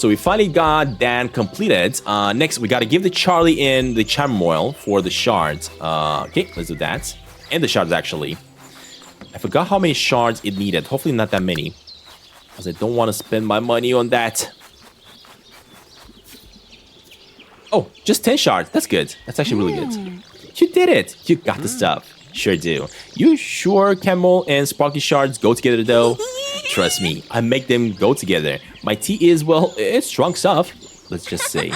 So we finally got that completed. Next, we got to give the Charlie in the charm oil for the shards. Okay, let's do that. And the shards, actually. I forgot how many shards it needed. Hopefully not that many. Because I don't want to spend my money on that. Oh, just 10 shards. That's good. That's actually really good. You did it. You got the stuff. Sure do. You sure Camel and Sparkly shards go together though? Trust me, I make them go together. My tea is, well, it's strong stuff. Let's just say.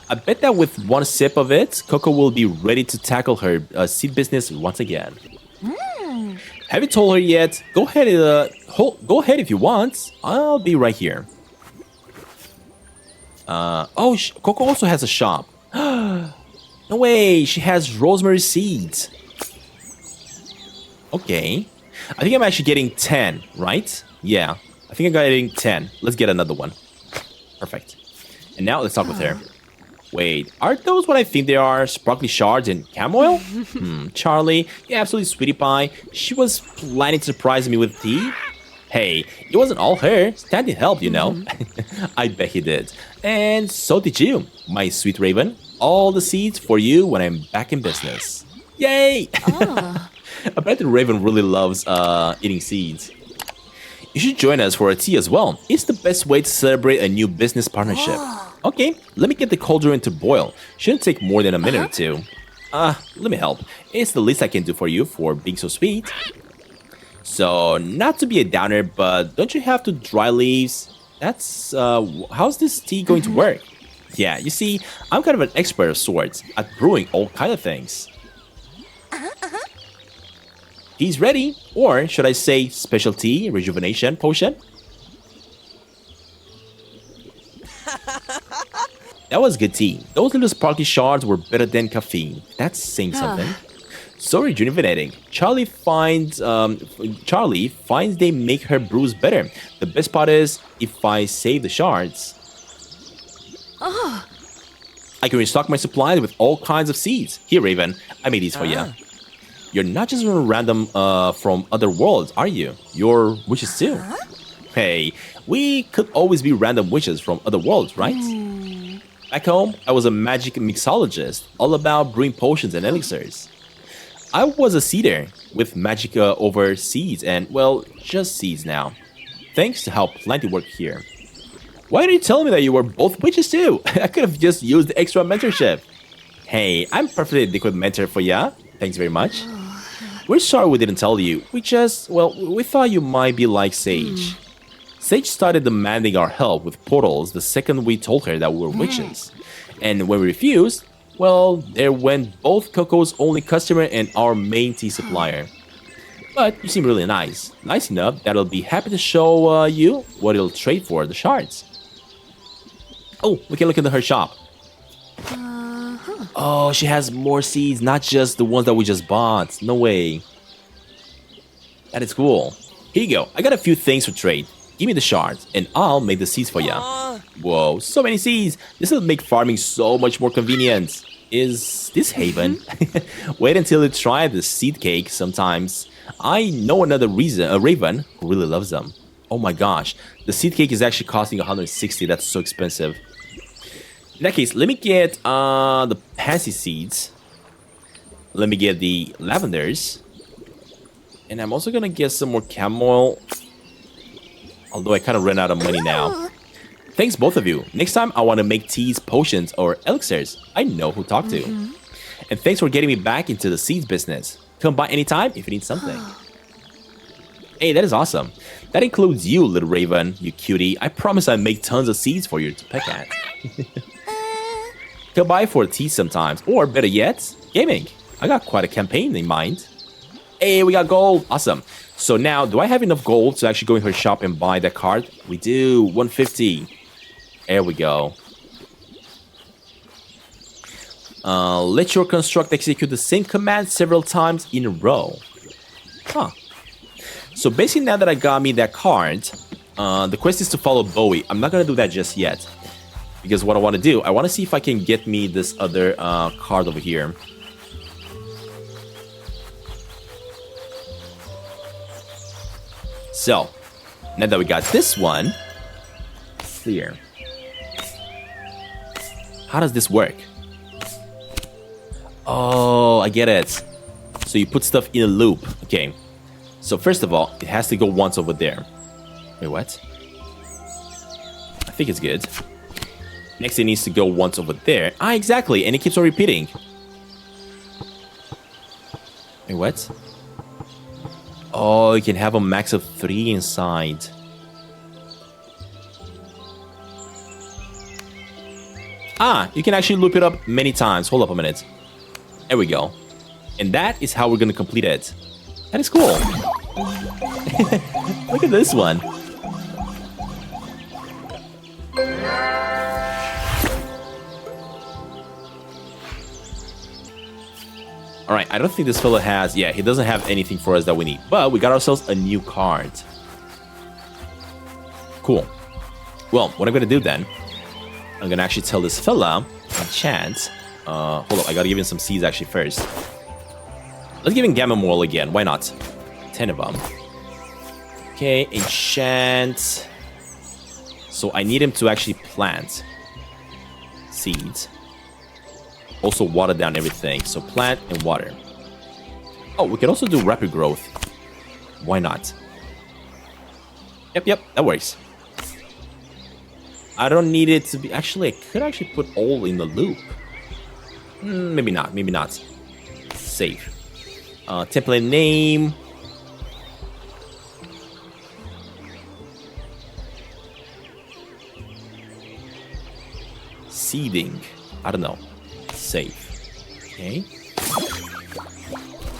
I bet that with one sip of it, Coco will be ready to tackle her seed business once again. Haven't told her yet. Go ahead, go ahead if you want. I'll be right here. Oh, Coco also has a shop. No way, she has rosemary seeds. Okay. I think I'm actually getting 10, right? Yeah, I think I'm getting 10. Let's get another one. Perfect. And now let's talk with her. Wait, are those what I think they are? Sparkly shards and cam oil? Charlie, you absolutely sweetie pie. She was planning to surprise me with tea. Hey, it wasn't all her. Stantin helped, you know. I bet he did. And so did you, my sweet raven. All the seeds for you when I'm back in business. Yay! I bet the raven really loves eating seeds. You should join us for a tea as well. It's the best way to celebrate a new business partnership. Okay, let me get the cauldron to boil. Shouldn't take more than a minute or two. Let me help. It's the least I can do for you for being so sweet. So, not to be a downer, but don't you have to dry leaves? That's, how's this tea going to work? Yeah, you see, I'm kind of an expert of sorts at brewing all kind of things. Tea's ready, or should I say specialty rejuvenation potion? That was good tea. Those little sparkly shards were better than caffeine. That's saying something. So rejuvenating. Charlie finds they make her brews better. The best part is if I save the shards, I can restock my supplies with all kinds of seeds. Here, Raven, I made these for you. You're not just random from other worlds, are you? You're witches too. Hey, we could always be random witches from other worlds, right? Back home, I was a magic mixologist, all about brewing potions and elixirs. I was a seeder with magic over seeds and, well, just seeds now. Thanks to how plenty work here. Why didn't you tell me that you were both witches too? I could have just used the extra mentorship. Hey, I'm perfectly adequate mentor for ya. Thanks very much. We're sorry we didn't tell you. We thought you might be like Sage. Sage started demanding our help with portals the second we told her that we were witches. And when we refused, well, there went both Coco's only customer and our main tea supplier. But you seem really nice. Nice enough that I'll be happy to show you what it'll trade for the shards. Oh, we can look into her shop. Oh, she has more seeds, not just the ones that we just bought. No way. That is cool. Here you go. I got a few things for trade. Give me the shards, and I'll make the seeds for ya. Whoa, so many seeds. This will make farming so much more convenient. Is this Haven? Wait until you try the seed cake sometimes. I know another raven who really loves them. Oh my gosh, the seed cake is actually costing 160. That's so expensive. In that case, let me get the pansy seeds. Let me get the lavenders. And I'm also gonna get some more chamomile. Although I kind of ran out of money now. Thanks both of you. Next time I want to make teas, potions, or elixirs. I know who to talk to. And thanks for getting me back into the seeds business. Come by anytime if you need something. Hey, that is awesome. That includes you, little raven, you cutie. I promise I'll make tons of seeds for you to pick at. Come by for a tea sometimes. Or better yet, gaming. I got quite a campaign in mind. Hey, we got gold. Awesome. So now, do I have enough gold to actually go in her shop and buy that card? We do. 150. There we go. Let your construct execute the same command several times in a row. Huh. So basically now that I got me that card, the quest is to follow Bowie. I'm not going to do that just yet. Because what I want to do, I want to see if I can get me this other card over here. So, now that we got this one, here. How does this work? Oh, I get it. So you put stuff in a loop. Okay. So first of all, it has to go once over there. Wait, what? I think it's good. Next, it needs to go once over there. Ah, exactly. And it keeps on repeating. Wait, what? Oh, you can have a max of 3 inside. Ah, you can actually loop it up many times. Hold up a minute. There we go. And that is how we're going to complete it. That is cool. Look at this one. Alright, I don't think this fella has... Yeah, he doesn't have anything for us that we need. But we got ourselves a new card. Cool. Well, what I'm going to do then... I'm going to actually tell this fella... Enchant... hold up, I got to give him some seeds actually first. Let's give him Gamma Moral again. Why not? 10 of them. Okay, enchant. So I need him to actually plant seeds. Also water down everything. So plant and water. Oh, we can also do rapid growth. Why not? Yep, that works. I don't need it to be... Actually, I could actually put all in the loop. Maybe not. Save. Template name. Seeding. I don't know. Save. Okay.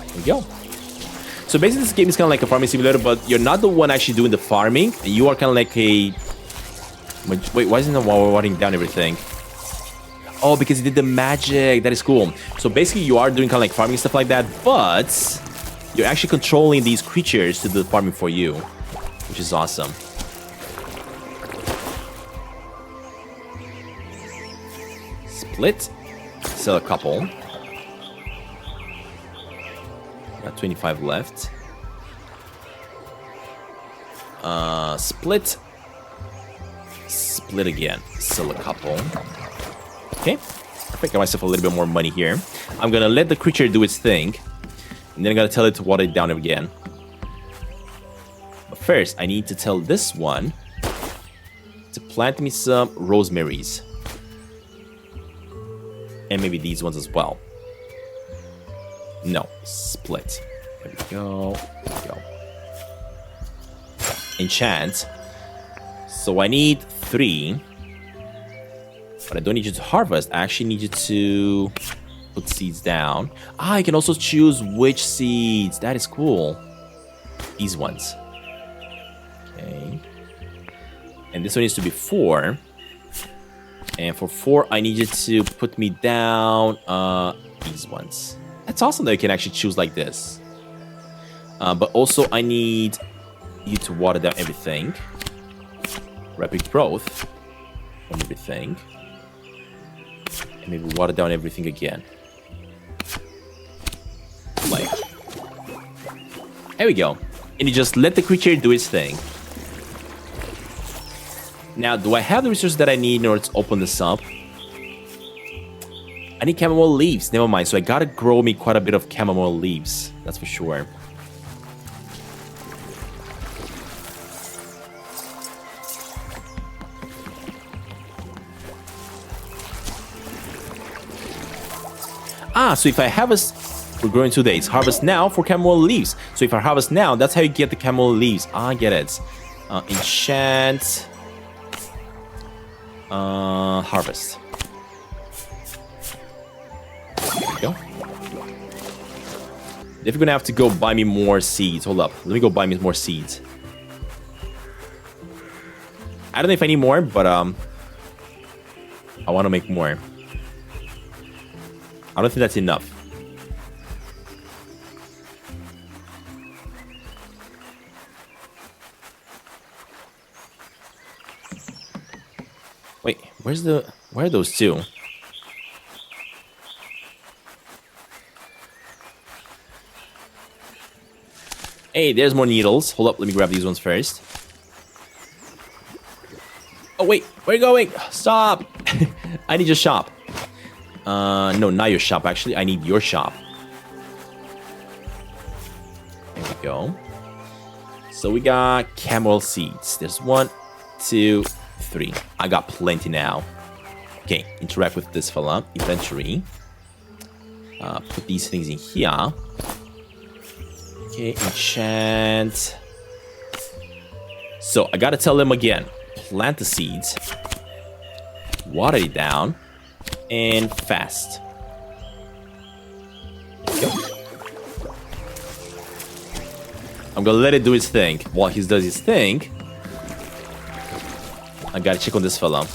There we go. So basically this game is kind of like a farming simulator, but you're not the one actually doing the farming. You are kind of like a... Wait, why isn't it watering down everything? Oh, because he did the magic. That is cool. So basically you are doing kind of like farming stuff like that, but you're actually controlling these creatures to do the farming for you, which is awesome. Split. Sell a couple. Got 25 left. Split. Split again. Sell a couple. Okay. I got myself a little bit more money here. I'm gonna let the creature do its thing. And then I'm gonna tell it to water it down again. But first, I need to tell this one to plant me some rosemaries. And maybe these ones as well. No. Split. There we go. There we go. Enchant. So I need 3. But I don't need you to harvest. I actually need you to put seeds down. Ah, I can also choose which seeds. That is cool. These ones. Okay. And this one needs to be 4. And for 4, I need you to put me down these ones. That's awesome that you can actually choose like this. But also, I need you to water down everything. Rapid growth on everything. And maybe water down everything again. Like. There we go. And you just let the creature do its thing. Now, do I have the resources that I need in order to open this up? I need chamomile leaves. Never mind. So I gotta grow me quite a bit of chamomile leaves. That's for sure. Ah, so if I harvest... We're growing 2 days. Harvest now for chamomile leaves. So if I harvest now, that's how you get the chamomile leaves. Ah, I get it. Enchant... harvest. There we go. If you're gonna have to go buy me more seeds. Hold up. Let me go buy me more seeds. I don't know if I need more, but I want to make more. I don't think that's enough. Wait, where are those two? Hey, there's more needles. Hold up, let me grab these ones first. Oh wait, where are you going? Stop! I need your shop. No, not your shop, actually. I need your shop. There we go. So we got camel seeds. There's 1, 2, 3. I got plenty now. Okay, interact with this fella. Inventory. Put these things in here. Okay, enchant. So I gotta tell them again. Plant the seeds. Water it down. And fast. Yep. I'm gonna let it do its thing. While he does his thing, I gotta check on this fella.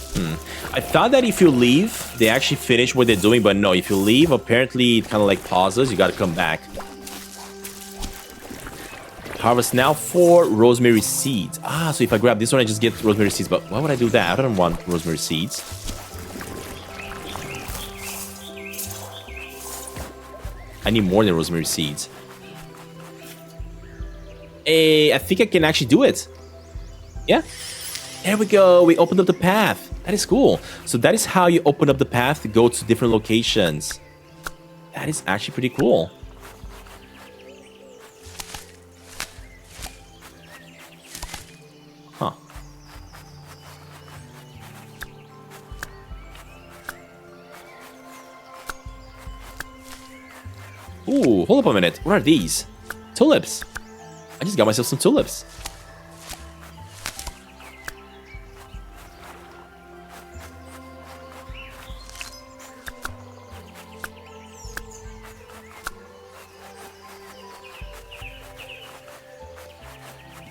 I thought that if you leave, they actually finish what they're doing, but no, if you leave, apparently it kind of like pauses. You gotta come back. Harvest now 4 rosemary seeds. So if I grab this one, I just get rosemary seeds. But why would I do that? I don't want rosemary seeds. I need more than rosemary seeds. I think I can actually do it. Yeah. There we go. We opened up the path. That is cool. So that is how you open up the path to go to different locations. That is actually pretty cool. Huh. Ooh, hold up a minute. What are these? Tulips. I just got myself some tulips.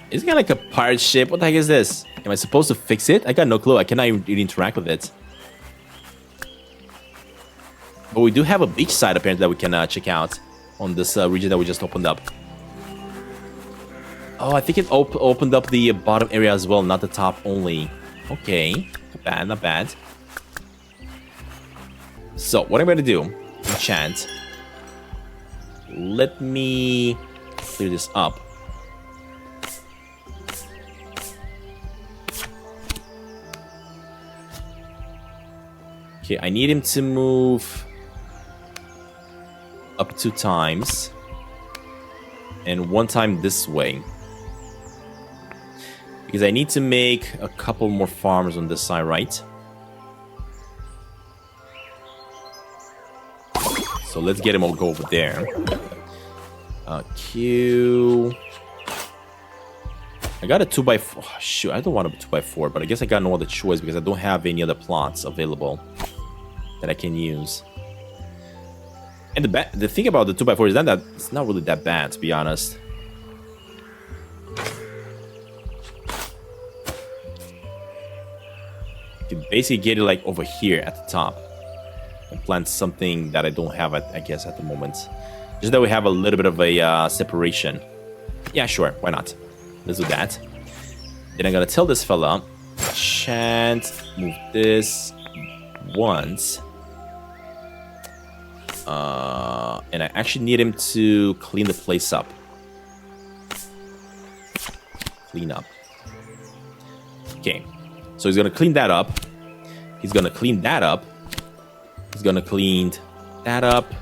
Is it kind of like a pirate ship? What the heck is this? Am I supposed to fix it? I got no clue. I cannot even interact with it. But we do have a beach side apparently that we can check out on this region that we just opened up. Oh, I think it opened up the bottom area as well, not the top only. Okay, not bad, not bad. So, what I'm going to do, enchant. Let me clear this up. Okay, I need him to move up 2 times. And 1 time this way. Because I need to make a couple more farms on this side, right? So let's get him all go over there. Q. I got a 2x4. Oh, shoot, I don't want a 2x4, but I guess I got no other choice because I don't have any other plots available that I can use. And the thing about the 2x4 is that it's not really that bad, to be honest. You can basically get it like over here at the top and plant something that I don't have, I guess, at the moment. Just that we have a little bit of a separation. Yeah, sure, why not? Let's do that. Then I'm gonna tell this fella, shan't move this once. And I actually need him to clean the place up. Clean up. Okay. So he's gonna clean that up. He's gonna clean that up. He's gonna clean that up.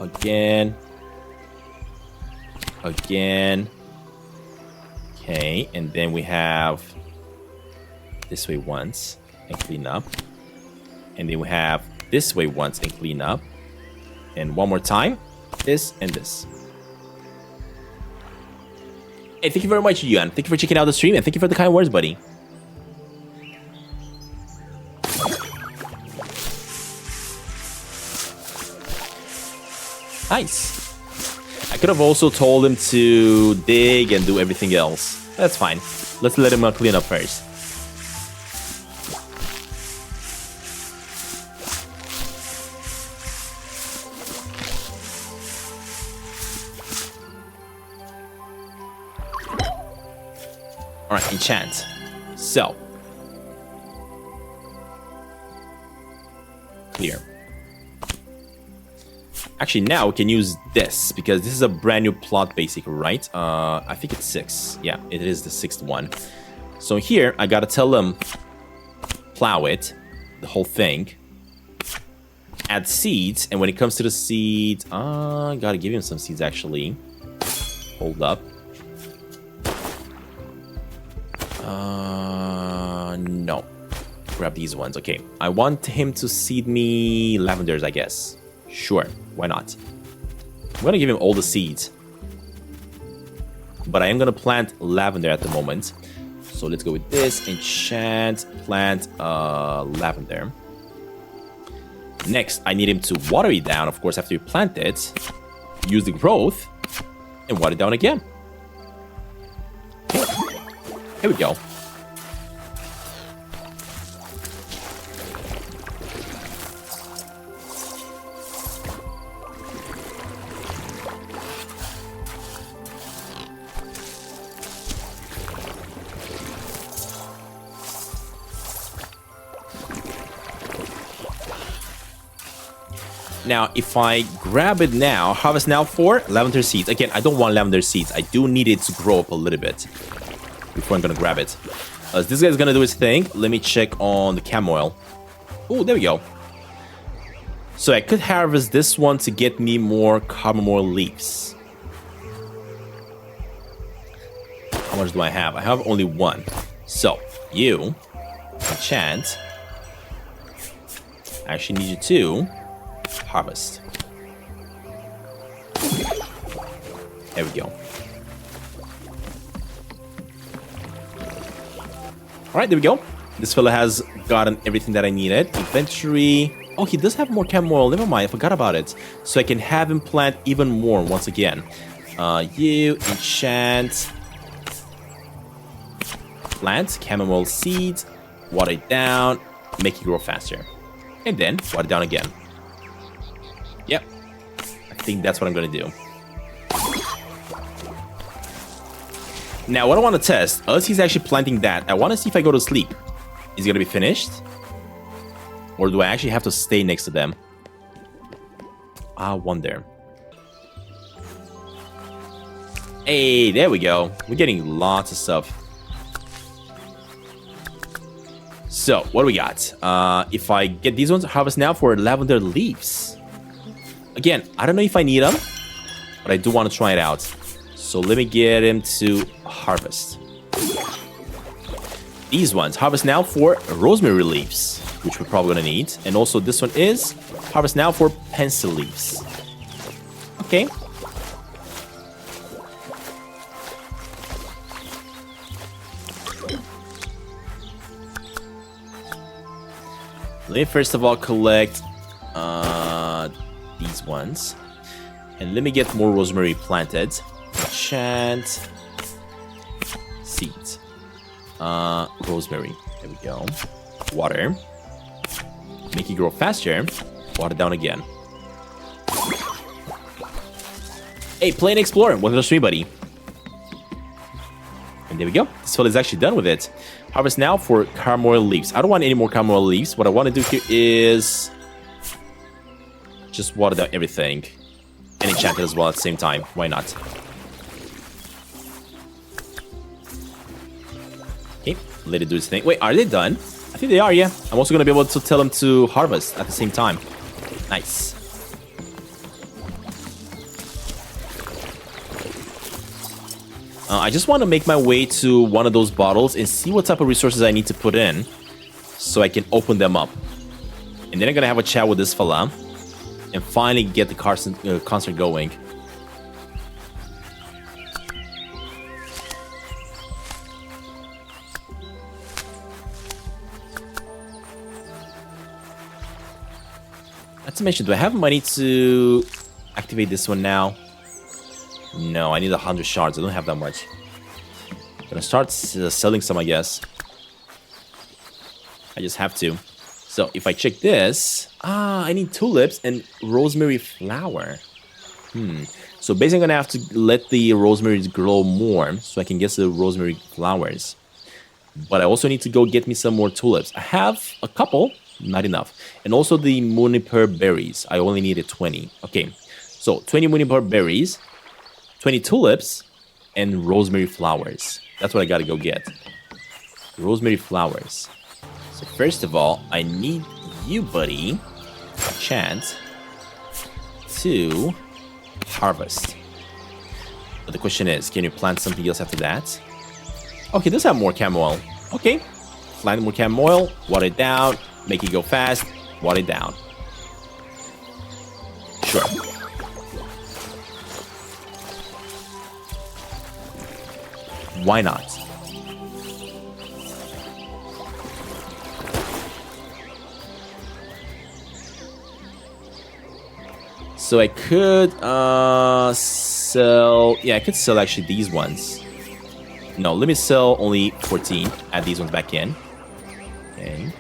Again. Again. Okay, and then we have this way once and clean up. And then we have this way once and clean up. And one more time, this and this. Hey, thank you very much, Yuan. Thank you for checking out the stream, and thank you for the kind words, buddy. Nice. I could have also told him to dig and do everything else. That's fine. Let's let him clean up first. Alright, enchant. So. Clear. Actually, now we can use this, because this is a brand new plot, basically, right? I think it's 6. Yeah, it is the 6th one. So here, I gotta tell them, plow it, the whole thing, add seeds, and when it comes to the seeds, gotta give him some seeds actually. Hold up. No. Grab these ones. Okay. I want him to seed me lavenders, I guess. Sure. Why not? I'm gonna give him all the seeds. But I am gonna plant lavender at the moment. So let's go with this. Enchant, plant, lavender. Next, I need him to water it down, of course, after you plant it. Use the growth, and water it down again. Okay. Here we go. Now, if I grab it now, harvest now for lavender seeds. Again, I don't want lavender seeds. I do need it to grow up a little bit before I'm gonna grab it. This guy's gonna do his thing. Let me check on the chamomile. Oh, there we go. So I could harvest this one to get me more chamomile leaves. How much do I have? I have only one. So, you enchant. I actually need you to harvest. There we go. Alright, there we go. This fella has gotten everything that I needed. Inventory. Oh, he does have more chamomile. Never mind, I forgot about it. So I can have him plant even more once again. You enchant. Plant chamomile seeds. Water it down. Make it grow faster. And then water it down again. Yep. I think that's what I'm going to do. Now, what I want to test, as he's actually planting that, I want to see if I go to sleep. Is it going to be finished? Or do I actually have to stay next to them? I wonder. Hey, there we go. We're getting lots of stuff. So, what do we got? If I get these ones, harvest now for lavender leaves. Again, I don't know if I need them, but I do want to try it out. So let me get him to harvest. These ones, harvest now for rosemary leaves, which we're probably going to need. And also this one is harvest now for pencil leaves. Okay. Let me first of all collect these ones. And let me get more rosemary planted. Enchant seeds. Rosemary. There we go. Water. Make it grow faster. Water down again. Hey, Plain Explorer. Welcome to the stream, buddy. And there we go. This fella is actually done with it. Harvest now for chamomile leaves. I don't want any more chamomile leaves. What I want to do here is just water down everything. And enchant it as well at the same time. Why not? Okay, let it do its thing. Wait, are they done? I think they are, yeah. I'm also going to be able to tell them to harvest at the same time. Nice. I just want to make my way to one of those bottles and see what type of resources I need to put in so I can open them up. And then I'm going to have a chat with this fella and finally get the concert going. Not to mention, do I have money to activate this one now? No, I need 100 shards. I don't have that much. I'm gonna start selling some, I guess. I just have to. So if I check this, I need tulips and rosemary flower. So basically I'm gonna have to let the rosemary grow more so I can get the rosemary flowers. But I also need to go get me some more tulips. I have a couple, not enough. And also the Muniper berries. I only needed 20. Okay, so 20 Muniper berries, 20 tulips, and rosemary flowers. That's what I gotta go get. Rosemary flowers. So first of all, I need you, buddy. enchant to harvest. But the question is, can you plant something else after that? Okay, does have more cam oil. Okay, plant more cam oil, water it down, make it go fast, water it down. Sure. Why not? So I could sell... Yeah, I could sell actually these ones. No, let me sell only 14. Add these ones back in. Okay.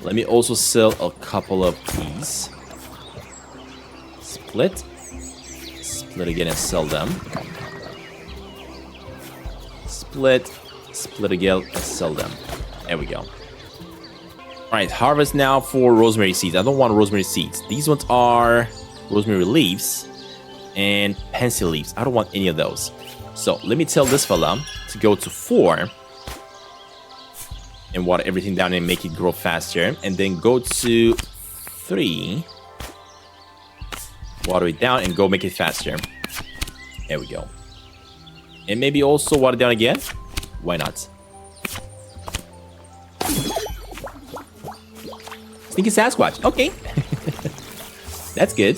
Let me also sell a couple of these. Split. Split again and sell them. Split. Split again and sell them. There we go. Alright, harvest now for rosemary seeds. I don't want rosemary seeds. These ones are rosemary leaves and pencil leaves. I don't want any of those. So let me tell this fella to go to 4 and water everything down and make it grow faster. And then go to 3, water it down and go make it faster. There we go. And maybe also water down again. Why not? Sneaky Sasquatch. Okay. That's good.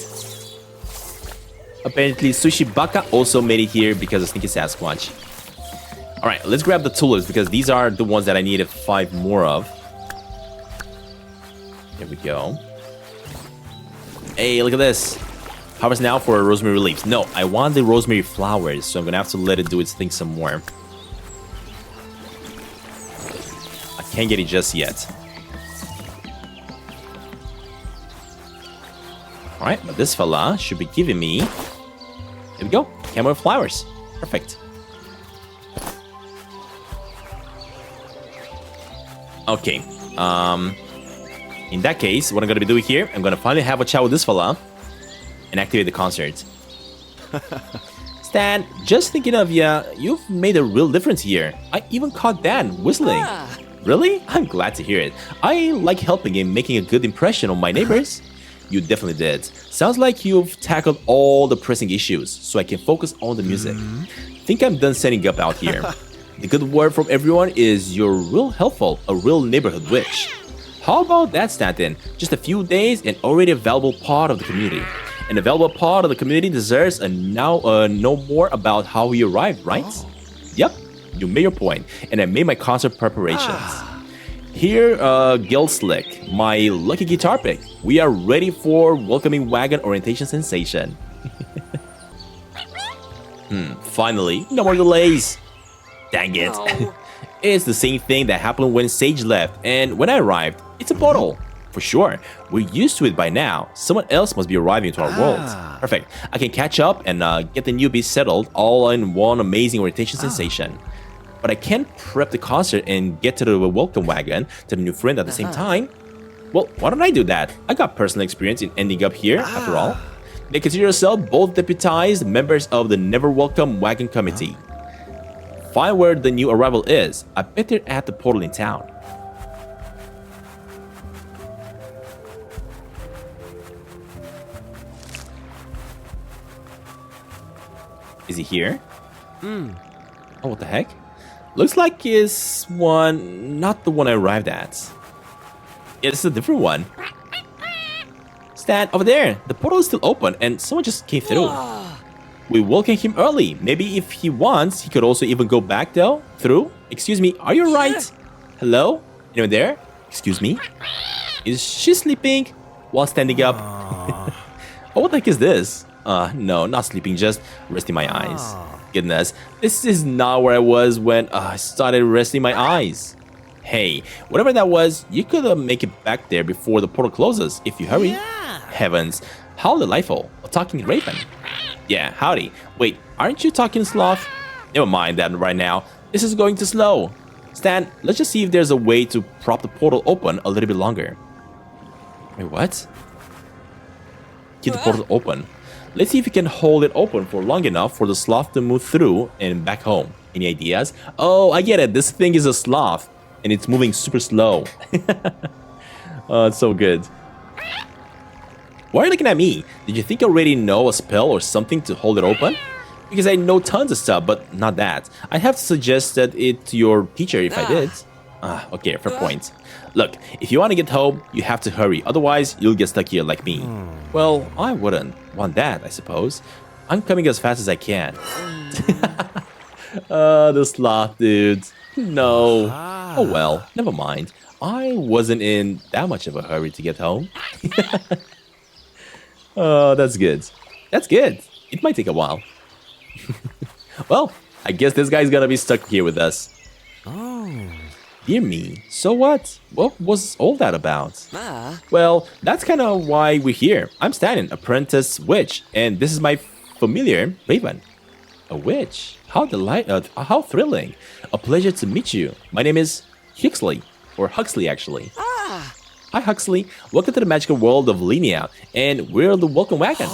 Apparently, Sushi Baka also made it here because of Sneaky Sasquatch. Alright, let's grab the tulips because these are the ones that I needed 5 more of. There we go. Hey, look at this. Harvest now for rosemary leaves. No, I want the rosemary flowers, so I'm gonna have to let it do its thing some more. I can't get it just yet. Alright, but this fella should be giving me... There we go. Camera flowers. Perfect. Okay. In that case, what I'm gonna be doing here, I'm gonna finally have a chat with this fella and activate the concert. Stan, just thinking of ya, you've made a real difference here. I even caught Dan whistling. Really? I'm glad to hear it. I like helping and making a good impression on my neighbors. You definitely did. Sounds like you've tackled all the pressing issues, so I can focus on the music. Think I'm done setting up out here. The good word from everyone is you're real helpful, a real neighborhood witch. How about that, Stantin? Just a few days and already a valuable part of the community. And a valuable part of the community deserves a know more about how he arrived, right? Yep, you made your point, and I made my concert preparations. Here, Gilslick, my lucky guitar pick. We are ready for welcoming wagon orientation sensation. Finally, no more delays. Dang it. No. It's the same thing that happened when Sage left, and when I arrived, it's a bottle. For sure, we're used to it by now. Someone else must be arriving to our world. Perfect. I can catch up and get the newbies settled all in one amazing orientation sensation. But I can't prep the concert and get to the welcome wagon to the new friend at the same time. Well, why don't I do that? I got personal experience in ending up here, after all. They consider yourselves both deputized members of the Never Welcome Wagon Committee. Find where the new arrival is. I bet they're at the portal in town. Is he here? Oh, what the heck? Looks like it's one, not the one I arrived at. Yeah, this is a different one. Stan, over there. The portal is still open and someone just came through. We welcomed him early. Maybe if he wants, he could also even go back though, through. Excuse me, are you right? Hello? Anyone there? Excuse me? Is she sleeping while standing up? Oh, what the heck is this? No, not sleeping, just resting my eyes. Goodness, this is not where I was when I started resting my eyes. Hey, whatever that was, you could make it back there before the portal closes if you hurry. Heavens, how delightful. A talking raven. Yeah, howdy. Wait, aren't you talking sloth? Never mind that right now. This is going too slow. Stan, let's just see if there's a way to prop the portal open a little bit longer. Wait, what? Keep the portal open. Let's see if we can hold it open for long enough for the sloth to move through and back home. Any ideas? Oh, I get it. This thing is a sloth and it's moving super slow. Oh, it's so good. Why are you looking at me? Did you think I already know a spell or something to hold it open? Because I know tons of stuff, but not that. I'd have suggested it to your teacher if I did. Okay, fair point. Look, if you want to get home, you have to hurry. Otherwise, you'll get stuck here like me. Well, I wouldn't want that, I suppose. I'm coming as fast as I can. The sloth dude. No. Oh well, never mind. I wasn't in that much of a hurry to get home. Oh, that's good. That's good. It might take a while. Well, I guess this guy's gonna be stuck here with us. Oh. Dear me. So what? What was all that about? Well, that's kind of why we're here. I'm Stantin, apprentice witch, and this is my familiar, Raven. A witch? How how thrilling. A pleasure to meet you. My name is Huxley, or Huxley actually. Hi Huxley, welcome to the magical world of Linnea, and we're the welcome wagon.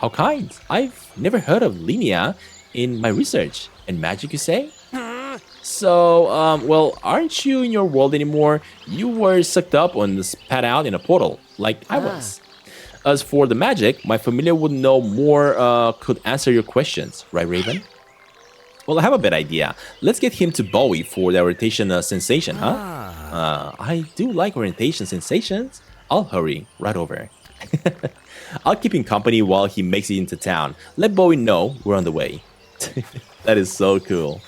How kind. I've never heard of Linnea in my research. And magic, you say? So, well, aren't you in your world anymore? You were sucked up and spat out in a portal, like I was. As for the magic, my familiar would know more, could answer your questions, right, Raven? Well, I have a bad idea. Let's get him to Bowie for the orientation sensation, huh? I do like orientation sensations. I'll hurry right over. I'll keep him company while he makes it into town. Let Bowie know we're on the way. That is so cool.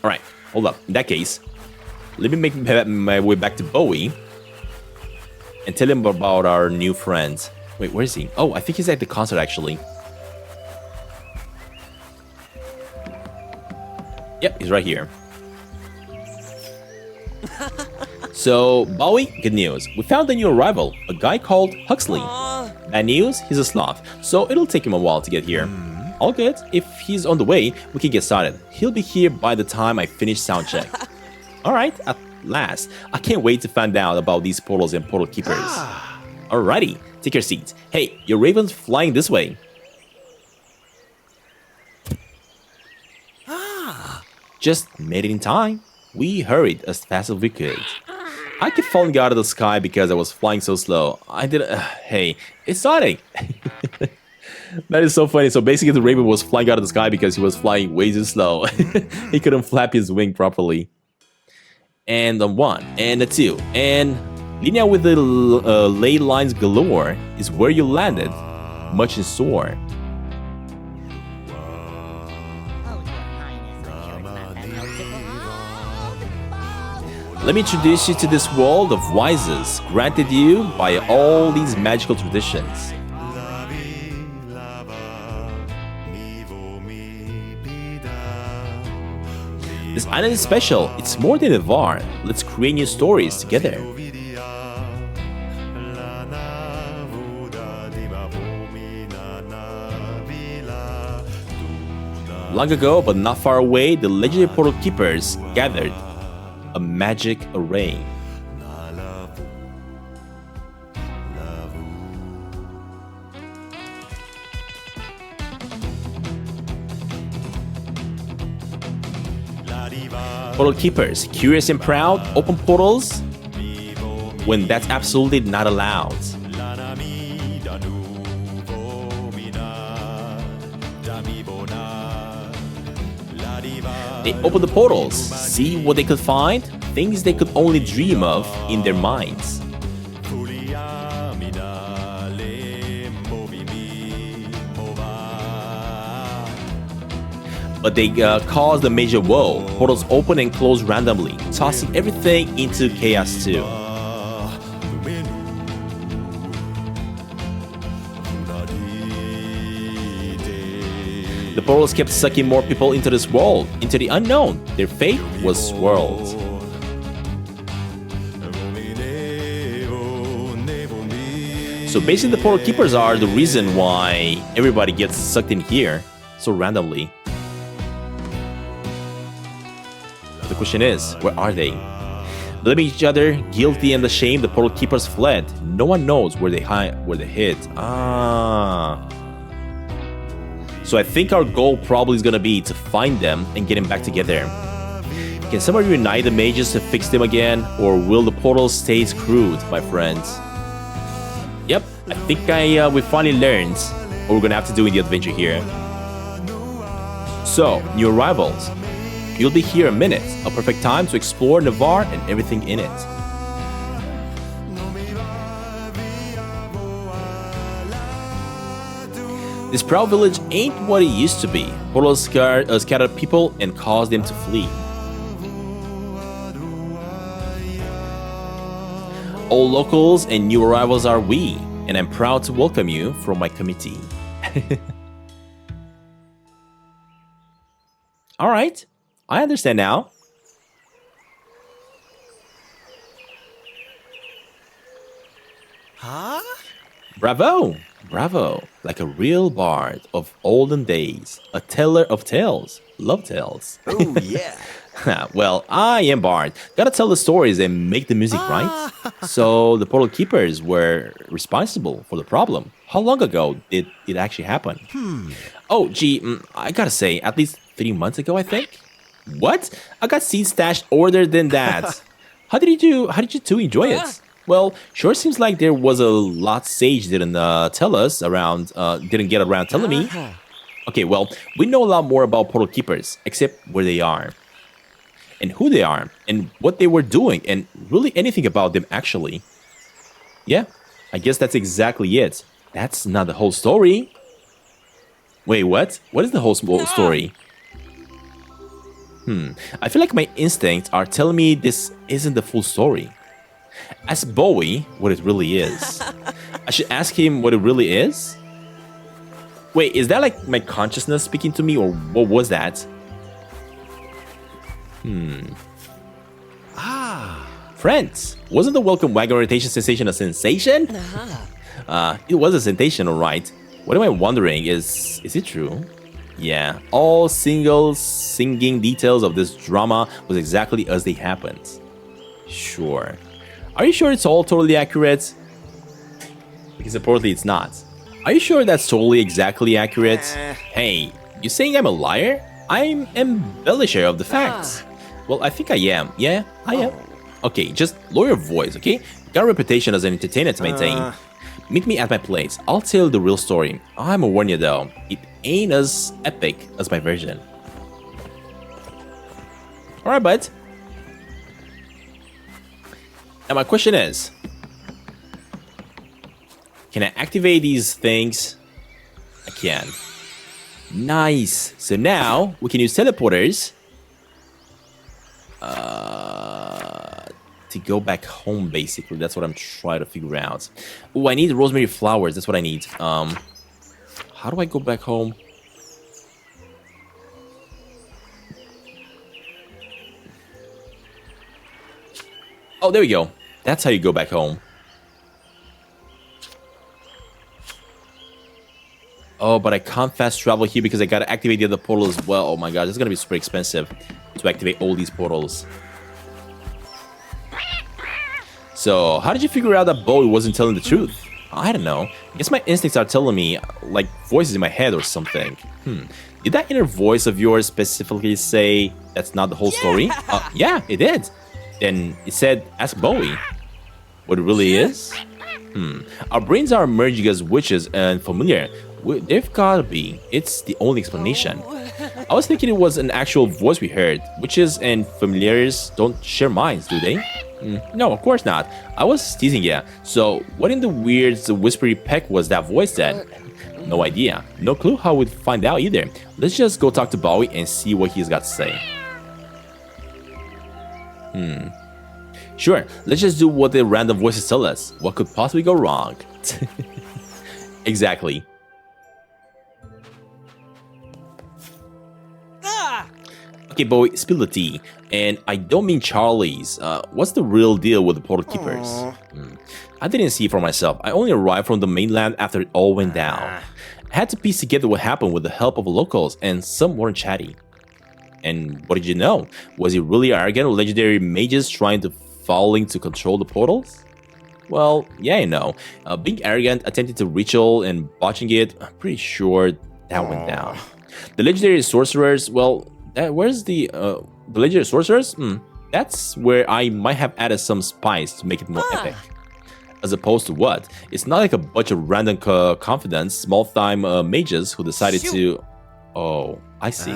Alright, hold up. In that case, let me make my way back to Bowie and tell him about our new friend. Wait, where is he? Oh, I think he's at the concert actually. Yep, he's right here. So, Bowie, good news. We found a new arrival, a guy called Huxley. Bad news, he's a sloth, so it'll take him a while to get here. All good. If he's on the way, we can get started. He'll be here by the time I finish sound check. Alright, at last. I can't wait to find out about these portals and portal keepers. Alrighty, take your seat. Hey, your raven's flying this way. Just made it in time. We hurried as fast as we could. I kept falling out of the sky because I was flying so slow. I didn't... hey, it's starting. That is so funny. So basically the raven was flying out of the sky because he was flying way too slow. He couldn't flap his wing properly. And a 1, and a 2, and Linnea with the ley lines galore is where you landed. Much in store. Let me introduce you to this world of wises granted you by all these magical traditions. This island is special. It's more than a var. Let's create new stories together. Long ago, but not far away, the legendary portal keepers gathered. A magic array. Portal keepers, curious and proud, open portals when that's absolutely not allowed. They open the portals, see what they could find, things they could only dream of in their minds. But they caused a major woe. Portals open and close randomly, tossing everything into chaos too. The portals kept sucking more people into this world, into the unknown. Their fate was swirled. So basically the portal keepers are the reason why everybody gets sucked in here so randomly. The question is, where are they? Blaming each other, guilty and ashamed, the portal keepers fled. No one knows where they hid. So I think our goal probably is gonna be to find them and get them back together. Can someone reunite the mages to fix them again, or will the portal stay screwed, my friends? Yep, I think we finally learned what we're gonna have to do in the adventure here. So, new arrivals. You'll be here in minutes, a perfect time to explore Navarre and everything in it. This proud village ain't what it used to be. Portals scattered people and caused them to flee. All locals and new arrivals are we, and I'm proud to welcome you from my committee. Alright, I understand now. Huh? Bravo! Bravo! Like a real bard of olden days. A teller of tales. Love tales. Oh, yeah. Well, I am Bard. Gotta tell the stories and make the music, right? So the portal keepers were responsible for the problem. How long ago did it actually happen? Oh, gee, I gotta say, at least 3 months ago, I think. What? I got seeds stashed older than that. How did you two enjoy it? Well, sure seems like there was a lot Sage didn't tell us around, didn't get around telling me. Okay, well, we know a lot more about portal keepers, except where they are. And who they are, and what they were doing, and really anything about them, actually. Yeah, I guess that's exactly it. That's not the whole story. Wait, what? What is the whole story? I feel like my instincts are telling me this isn't the full story. Ask Bowie what it really is. I should ask him what it really is? Wait, is that like my consciousness speaking to me, or what was that? Friends, wasn't the welcome wagon orientation sensation a sensation? It was a sensation, alright. What am I wondering is it true? Yeah, all single singing details of this drama was exactly as they happened. Sure. Are you sure it's all totally accurate? Because apparently it's not. Are you sure that's totally exactly accurate? Hey, you saying I'm a liar? I'm embellisher of the facts. Well, I think I am. Yeah, I am. Okay, just lower your voice, okay? Got a reputation as an entertainer to maintain. Meet me at my place. I'll tell you the real story. I'm a warn you though, it ain't as epic as my version. Alright, bud. Now my question is, can I activate these things? I can. Nice. So now we can use teleporters to go back home, basically. That's what I'm trying to figure out. Oh, I need rosemary flowers. That's what I need. How do I go back home? Oh, there we go. That's how you go back home. Oh, but I can't fast travel here because I gotta activate the other portal as well. Oh my god, this is gonna be super expensive to activate all these portals. So, how did you figure out that Bowie wasn't telling the truth? I don't know. I guess my instincts are telling me, like, voices in my head or something. Did that inner voice of yours specifically say that's not the whole story? Yeah, it did. Then it said, ask Bowie. What it really is? Our brains are merging as witches and familiar. They've gotta be. It's the only explanation. I was thinking it was an actual voice we heard. Witches and familiars don't share minds, do they? No, of course not. I was teasing you. So, what in the weird whispery peck was that voice then? No idea. No clue how we'd find out either. Let's just go talk to Bowie and see what he's got to say. Sure, let's just do what the random voices tell us. What could possibly go wrong? Exactly. Okay, Bowie, spill the tea. And I don't mean Charlie's. What's the real deal with the portal keepers? I didn't see it for myself. I only arrived from the mainland after it all went down. I had to piece together what happened with the help of locals and some weren't chatty. And what did you know? Was he really arrogant legendary mages trying to falling to control the portals? Well, yeah, I know. Being arrogant, attempting to ritual and botching it, I'm pretty sure that went down. The legendary sorcerers, well, where's the legendary sorcerers? That's where I might have added some spice to make it more epic. As opposed to what? It's not like a bunch of random confidants, small-time mages who decided to... Oh, I see.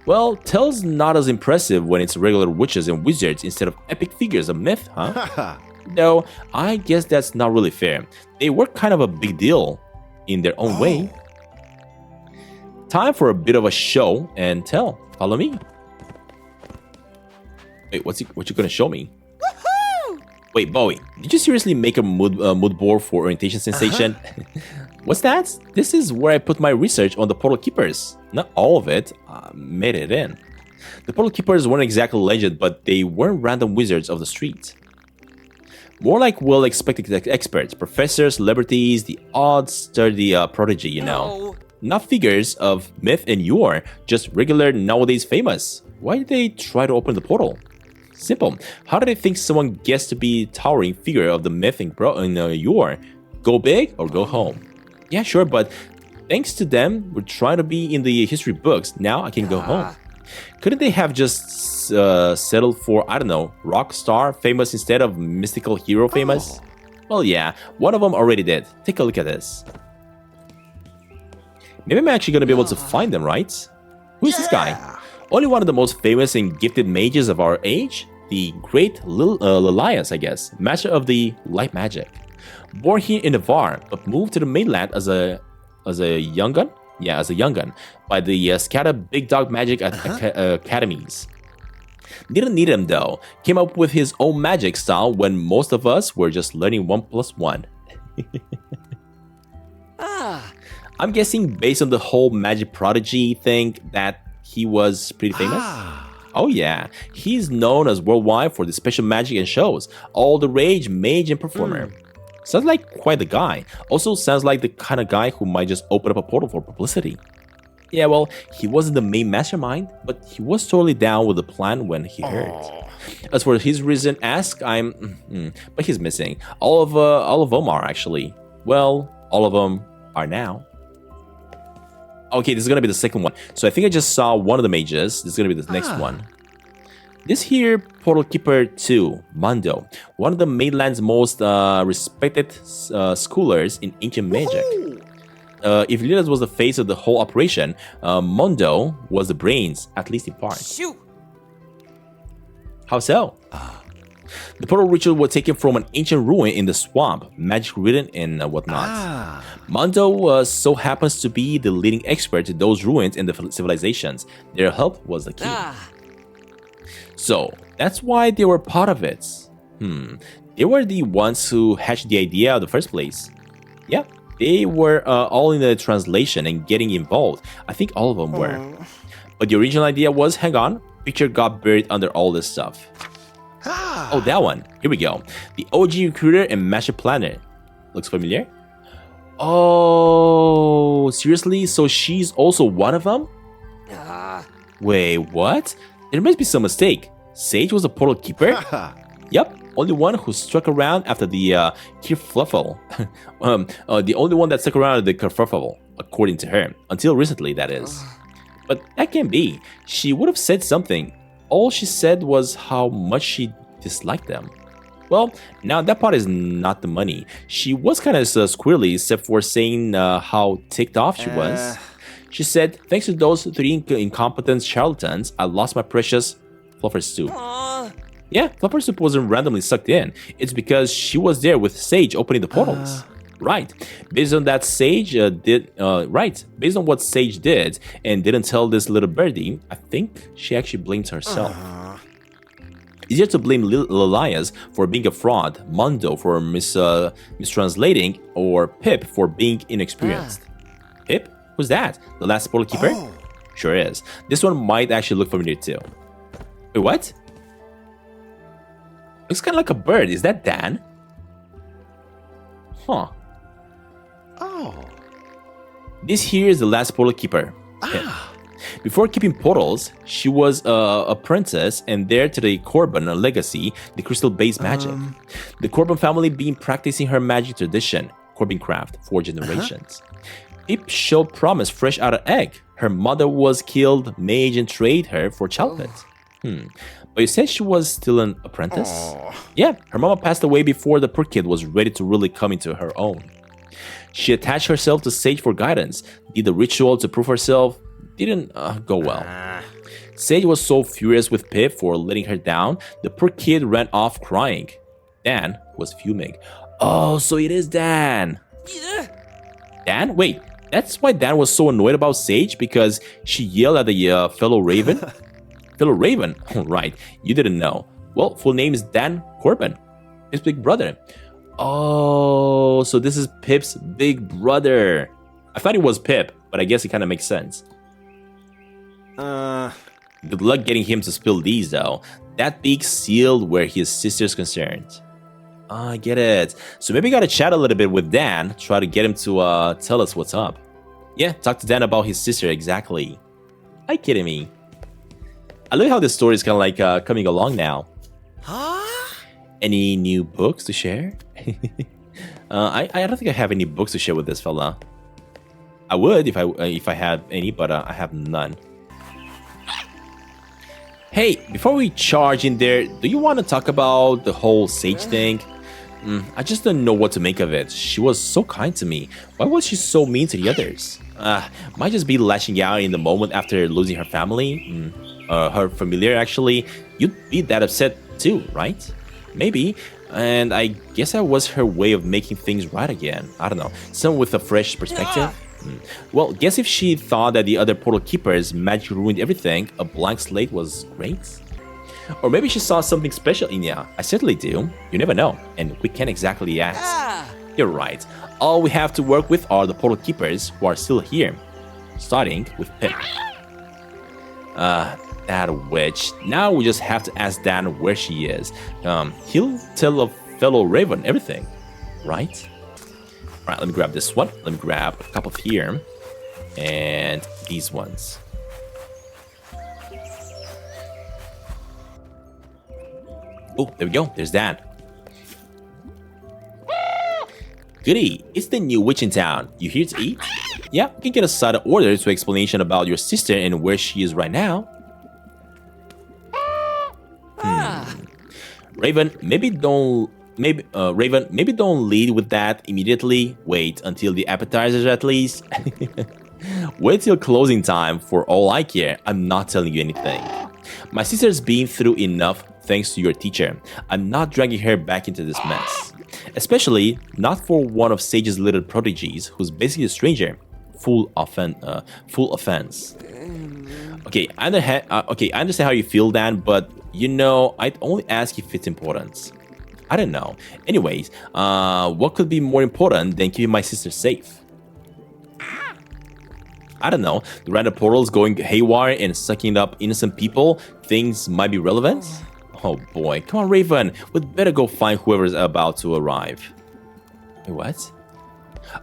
Well, Tell's not as impressive when it's regular witches and wizards instead of epic figures of myth, huh? Though, I guess that's not really fair. They were kind of a big deal in their own way. Time for a bit of a show, and Tell, follow me. Wait, what you gonna show me? Wait, Bowie, did you seriously make a mood board for orientation sensation? What's that? This is where I put my research on the Portal Keepers. Not all of it, made it in. The Portal Keepers weren't exactly legend, but they weren't random wizards of the street. More like well-expected experts, professors, celebrities, the odd, sturdy prodigy, you know. Not figures of myth and yore, just regular, nowadays famous. Why did they try to open the portal? Simple. How do they think someone gets to be towering figure of the myth and yore? Go big or go home? Yeah, sure, but thanks to them, we're trying to be in the history books. Now I can go home. Couldn't they have just settled for, I don't know, rock star famous instead of mystical hero famous? Well, yeah, one of them already did. Take a look at this. Maybe I'm actually going to be able to find them, right? Who is this guy? Only one of the most famous and gifted mages of our age? The great Lilias, I guess, master of the light magic. Born here in Navarre, but moved to the mainland as a young gun? Yeah, as a young gun, by the Scatter Big Dog Magic Academies. Didn't need him though, came up with his own magic style when most of us were just learning 1+1. I'm guessing based on the whole magic prodigy thing that he was pretty famous. Oh yeah, he's known as worldwide for the special magic and shows. All the rage, mage and performer. Sounds like quite the guy. Also sounds like the kind of guy who might just open up a portal for publicity. Yeah, well, he wasn't the main mastermind, but he was totally down with the plan when he heard. As for his reason, ask, but he's missing. All of them are actually. Well, all of them are now. Okay, this is gonna be the second one. So I think I just saw one of the mages. This is gonna be the next one. This here, Portal Keeper 2, Mondo, one of the mainland's most respected schoolers in ancient magic. If Lilas was the face of the whole operation, Mondo was the brains, at least in part. Shoot. How so? The portal ritual was taken from an ancient ruin in the swamp, magic ridden and whatnot. Mondo so happens to be the leading expert in those ruins and the civilizations. Their help was the key. So, that's why they were part of it. They were the ones who hatched the idea in the first place. Yeah, they were all in the translation and getting involved. I think all of them were. But the original idea was, hang on, picture got buried under all this stuff. Oh, that one. Here we go. The OG recruiter and master planner. Looks familiar? Oh, seriously? So she's also one of them? Wait, what? There must be some mistake. Sage was a portal keeper? Yep, only one who stuck around after the kerfuffle. The only one that stuck around at the kerfuffle, according to her. Until recently, that is. But that can't be. She would have said something. All she said was how much she disliked them. Well, now that part is not the money. She was kind of squirrely, except for saying how ticked off she was. She said, thanks to those 3 incompetent charlatans, I lost my precious fluffer soup. Yeah, fluffer soup wasn't randomly sucked in. It's because she was there with Sage opening the portals. Right. Based on that Sage Based on what Sage did and didn't tell this little birdie, I think she actually blames herself. Easier to blame Lilias for being a fraud, Mondo for mistranslating, or Pip for being inexperienced. Pip? Who's that? The last portal keeper? Sure is. This one might actually look familiar too. Wait, what? Looks kind of like a bird. Is that Dan? Huh. This here is the last portal keeper. Pip. Before keeping portals, she was a princess and heir to the Corbin legacy, the crystal-based magic. The Corbin family been practicing her magic tradition, Corbin craft, for generations. Pip showed promise fresh out of egg. Her mother was killed, mage and traded her for childbirth. But you said she was still an apprentice? Yeah, her mama passed away before the poor kid was ready to really come into her own. She attached herself to Sage for guidance, did the ritual to prove herself. Didn't go well. Sage was so furious with Pip for letting her down, the poor kid ran off crying. Dan was fuming. Oh, so it is Dan. Dan? Wait, that's why Dan was so annoyed about Sage, because she yelled at the fellow Raven? Fellow Raven? Right, you didn't know. Well, full name is Dan Corbin, his big brother. Oh, so this is Pip's big brother. I thought it was Pip, but I guess it kind of makes sense. Good luck getting him to spill these, though. That beak sealed where his sister's concerned. I get it. So maybe gotta chat a little bit with Dan, try to get him to tell us what's up. Yeah, talk to Dan about his sister, exactly. Are you kidding me? I love how this story is kind of like coming along now. Any new books to share? I don't think I have any books to share with this fella. I would if I had any, but I have none. Hey, before we charge in there, do you want to talk about the whole Sage thing? I just don't know what to make of it. She was so kind to me. Why was she so mean to the others? Might just be lashing out in the moment after losing her family. Her familiar, actually. You'd be that upset too, right? Maybe. And I guess that was her way of making things right again. I don't know. Someone with a fresh perspective. Well, guess if she thought that the other portal keepers magic ruined everything, a blank slate was great. Or maybe she saw something special in ya. I certainly do. You never know, and we can't exactly ask. You're right. All we have to work with are the portal keepers who are still here. Starting with Pip. That witch. Now we just have to ask Dan where she is. He'll tell a fellow Raven everything, right? Alright, let me grab this one. Let me grab a couple here. And these ones. Oh, there we go. There's Dan. Goody, it's the new witch in town. You here to eat? Yeah, you can get a side of order to explanation about your sister and where she is right now. Raven, maybe don't lead with that immediately. Wait until the appetizers at least. Wait till closing time. For all I care, I'm not telling you anything. My sister's been through enough thanks to your teacher. I'm not dragging her back into this mess. Especially not for one of Sage's little prodigies who's basically a stranger. Full offense. Okay, I understand how you feel, Dan, but you know, I'd only ask if it's important. I don't know. Anyways, what could be more important than keeping my sister safe? I don't know. The random portals going haywire and sucking up innocent people. Things might be relevant. Oh boy, come on, Raven. We'd better go find whoever's about to arrive. Wait, what?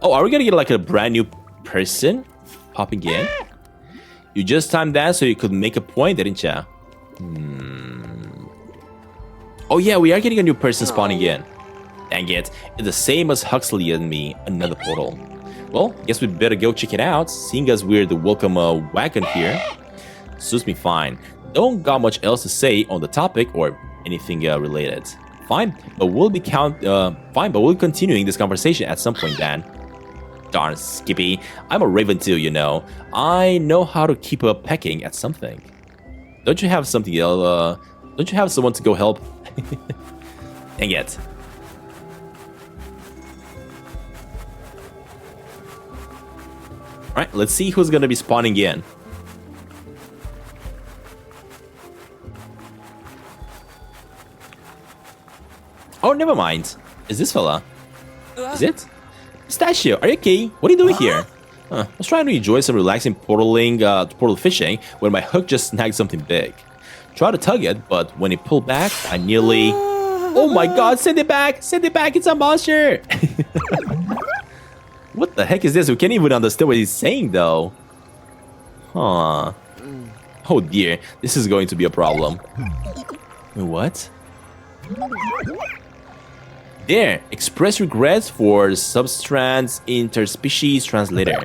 Oh, are we gonna get like a brand new person popping in? You just timed that so you could make a point, didn't ya? Oh yeah, we are getting a new person spawning in. Dang it, it's the same as Huxley and me, another portal. Well, guess we'd better go check it out, seeing as we're the welcome wagon here. Suits me fine. Don't got much else to say on the topic or anything related. Fine, but we'll continuing this conversation at some point, Dan. Darn Skippy, I'm a Raven too, you know. I know how to keep pecking at something. Don't you have something else? Don't you have someone to go help? Dang it. Alright, let's see who's gonna be spawning in. Oh, never mind. Is this fella? Is it? Pistachio, are you okay? What are you doing here? I was trying to enjoy some relaxing portal fishing when my hook just snagged something big. Tried to tug it, but when it pulled back, I nearly... Oh my god, send it back! Send it back, it's a monster! What the heck is this? We can't even understand what he's saying, though. Huh. Oh dear, this is going to be a problem. Wait, what? There, express regrets for substance interspecies translator.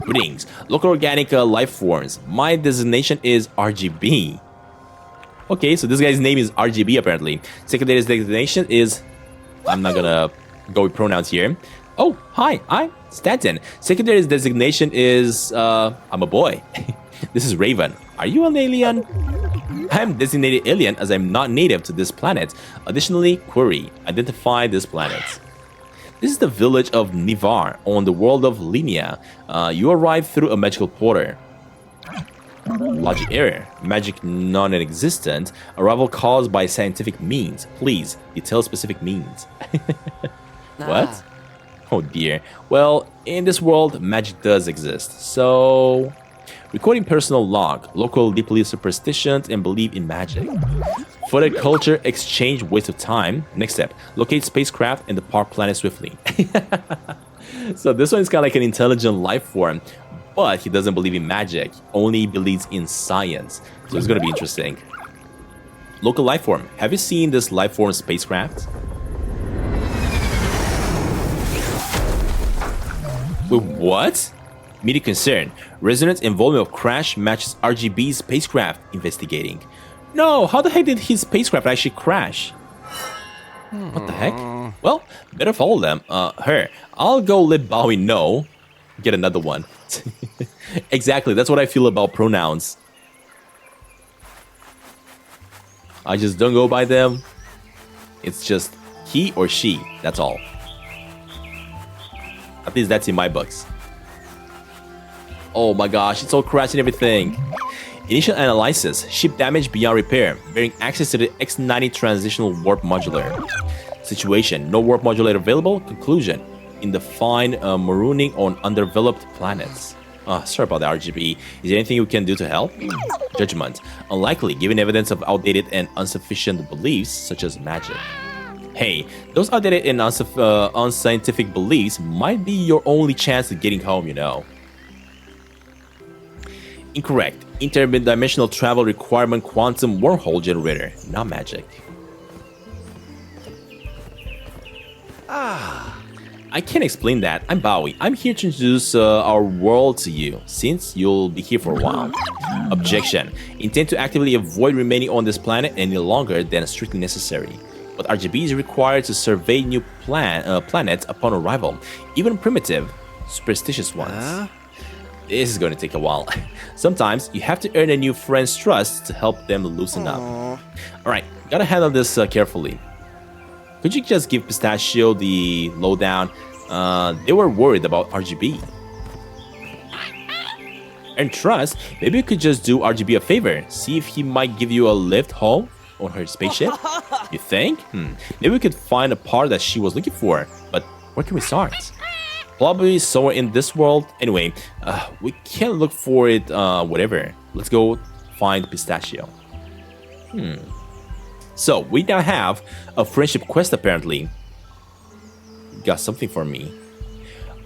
Greetings, local organic life forms. My designation is RGB. Okay, so this guy's name is RGB apparently. Secondary designation is... I'm not gonna go with pronouns here. Oh, hi, I'm Stantin. Secondary designation is... I'm a boy. This is Raven. Are you an alien? I'm designated alien as I'm not native to this planet. Additionally, query. Identify this planet. This is the village of Nivar on the world of Linnea. You arrive through a magical portal. Logic error. Magic non-existent. Arrival caused by scientific means. Please, detail specific means. What? Oh dear. Well, in this world, magic does exist. So... Recording personal log. Local deeply superstitions and believe in magic. Further culture exchange waste of time. Next step. Locate spacecraft and depart planet swiftly. So this one is kind of like an intelligent life form. But he doesn't believe in magic. Only believes in science. So it's going to be interesting. Local life form. Have you seen this life form spacecraft? Wait, what? Immediate concern. Resonance involvement of crash matches RGB spacecraft investigating. No, how the heck did his spacecraft actually crash? What the heck? Well, better follow them. Her. I'll go let Bowie know. Get another one. Exactly, that's what I feel about pronouns. I just don't go by them. It's just he or she, that's all. At least that's in my books. Oh my gosh, it's all crashing everything. Initial analysis. Ship damage beyond repair. Bearing access to the X90 transitional warp modular. Situation. No warp modulator available. Conclusion. In the fine marooning on undeveloped planets. Sorry about the RGB. Is there anything you can do to help? Judgment. Unlikely, given evidence of outdated and insufficient beliefs, such as magic. Hey, those outdated and unscientific beliefs might be your only chance at getting home, you know. Incorrect. Interdimensional travel requirement quantum wormhole generator, not magic. I can't explain that. I'm Bowie. I'm here to introduce our world to you, since you'll be here for a while. Objection. Intend to actively avoid remaining on this planet any longer than strictly necessary. But RGB is required to survey new planets upon arrival, even primitive, superstitious ones. This is going to take a while. Sometimes you have to earn a new friend's trust to help them loosen up. Alright, gotta handle this carefully. Could you just give Pistachio the lowdown? They were worried about RGB. And trust, maybe you could just do RGB a favor. See if he might give you a lift home on her spaceship. You think? Maybe we could find a part that she was looking for. But where can we start? Probably somewhere in this world. Anyway, we can't look for it, whatever. Let's go find Pistachio. So, we now have a friendship quest apparently. Got something for me.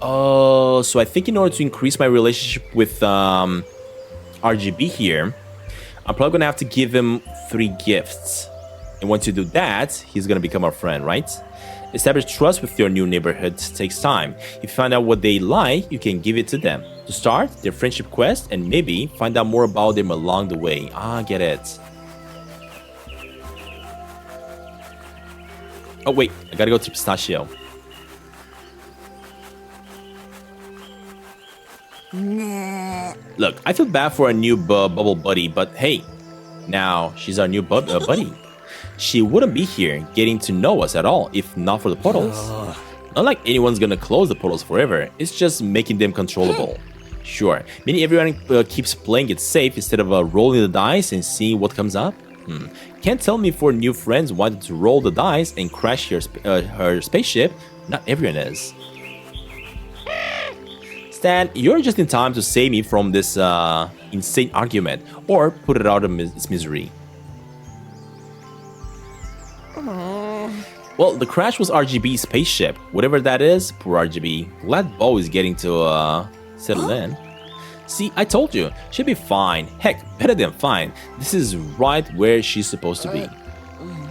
So I think in order to increase my relationship with RGB here, I'm probably gonna have to give him 3 gifts. And once you do that, he's gonna become our friend, right? Establish trust with your new neighborhood takes time. If you find out what they like, you can give it to them. To start, their friendship quest, and maybe find out more about them along the way. Get it. Oh wait, I gotta go to Pistachio. Look, I feel bad for our new bubble buddy, but hey, now she's our new buddy. She wouldn't be here getting to know us at all if not for the portals. Not like anyone's gonna close the portals forever, it's just making them controllable. Sure, meaning everyone keeps playing it safe instead of rolling the dice and seeing what comes up. Can't tell me for new friends wanted to roll the dice and crash her spaceship. Not everyone is. Stan, you're just in time to save me from this insane argument, or put it out of its misery. Well, the crash was RGB's spaceship. Whatever that is, poor RGB. Glad Bo is getting to settle in. See, I told you, she'll be fine. Heck, better than fine. This is right where she's supposed to be.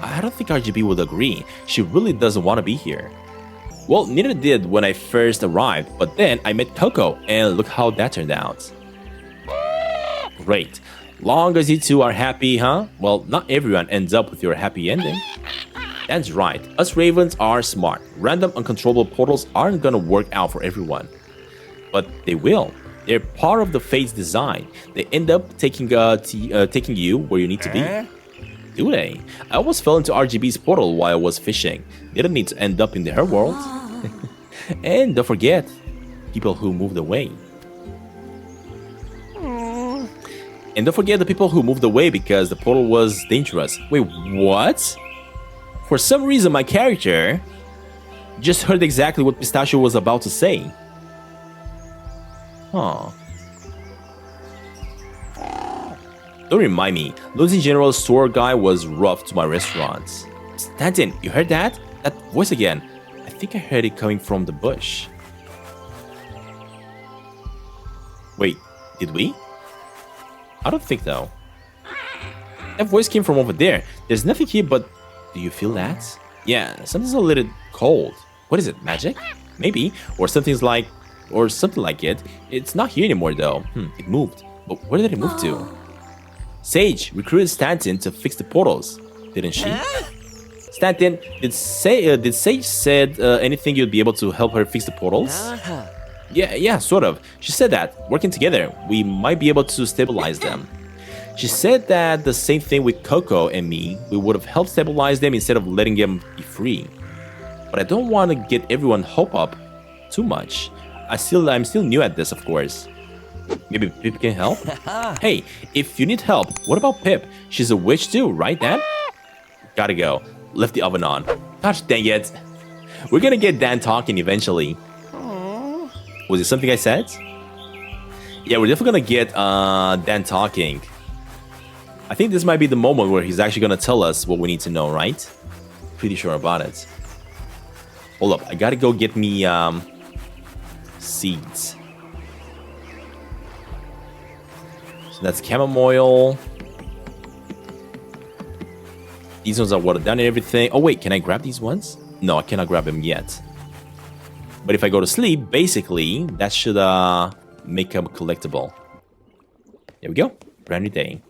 I don't think RGB would agree. She really doesn't want to be here. Well, neither did when I first arrived, but then I met Coco, and look how that turned out. Great. Long as you two are happy, huh? Well, not everyone ends up with your happy ending. That's right. Us ravens are smart. Random, uncontrollable portals aren't gonna work out for everyone. But they will. They're part of the fate's design. They end up taking you where you need to be. Do they? I almost fell into RGB's portal while I was fishing. They don't need to end up in her world. And don't forget, people who moved away. And don't forget the people who moved away because the portal was dangerous. Wait, what? For some reason, my character just heard exactly what Pistachio was about to say. Huh. Don't remind me. Losing General's tour guy was rough to my restaurants. Stantin, you heard that? That voice again. I think I heard it coming from the bush. Wait, did we? I don't think so. That voice came from over there. There's nothing here, but do you feel that? Yeah, something's a little cold. What is it? Magic? Maybe, or something like it. It's not here anymore though. It moved. But where did it move to? Sage recruited Stantin to fix the portals, didn't she? Stantin, did Sage said anything you'd be able to help her fix the portals? Yeah, sort of. She said that, working together, we might be able to stabilize them. She said that the same thing with Coco and me, we would have helped stabilize them instead of letting them be free. But I don't want to get everyone hope up too much. I'm still new at this, of course. Maybe Pip can help? Hey, if you need help, what about Pip? She's a witch too, right, Dan? Gotta go. Left the oven on. Gosh dang it. We're gonna get Dan talking eventually. Was it something I said? Yeah, we're definitely gonna get Dan talking. I think this might be the moment where he's actually gonna tell us what we need to know, right? Pretty sure about it. Hold up, I gotta go get me seeds. So that's chamomile. These ones are watered down and everything. Oh wait, can I grab these ones? No, I cannot grab them yet. But if I go to sleep, basically, that should make them collectible. There we go. Brand new day.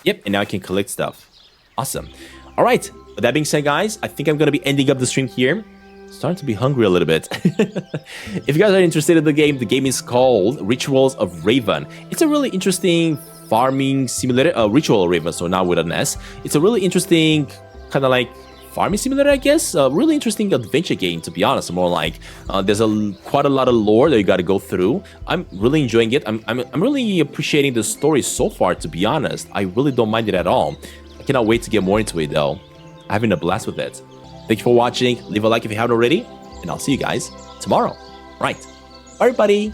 Yep, and now I can collect stuff. Awesome. All right. With that being said, guys, I think I'm going to be ending up the stream here. Starting to be hungry a little bit. If you guys are interested in the game is called Rituals of Raven. It's a really interesting farming simulator. Ritual Raven, so now with an S. It's a really interesting kind of like farming simulator, I guess. A really interesting adventure game, to be honest. More like there's quite a lot of lore that you got to go through. I'm really enjoying it. I'm really appreciating the story so far, to be honest. I really don't mind it at all. I cannot wait to get more into it though. I'm having a blast with it. Thank you for watching. Leave a like if you haven't already, and I'll see you guys tomorrow. Right. Bye, everybody.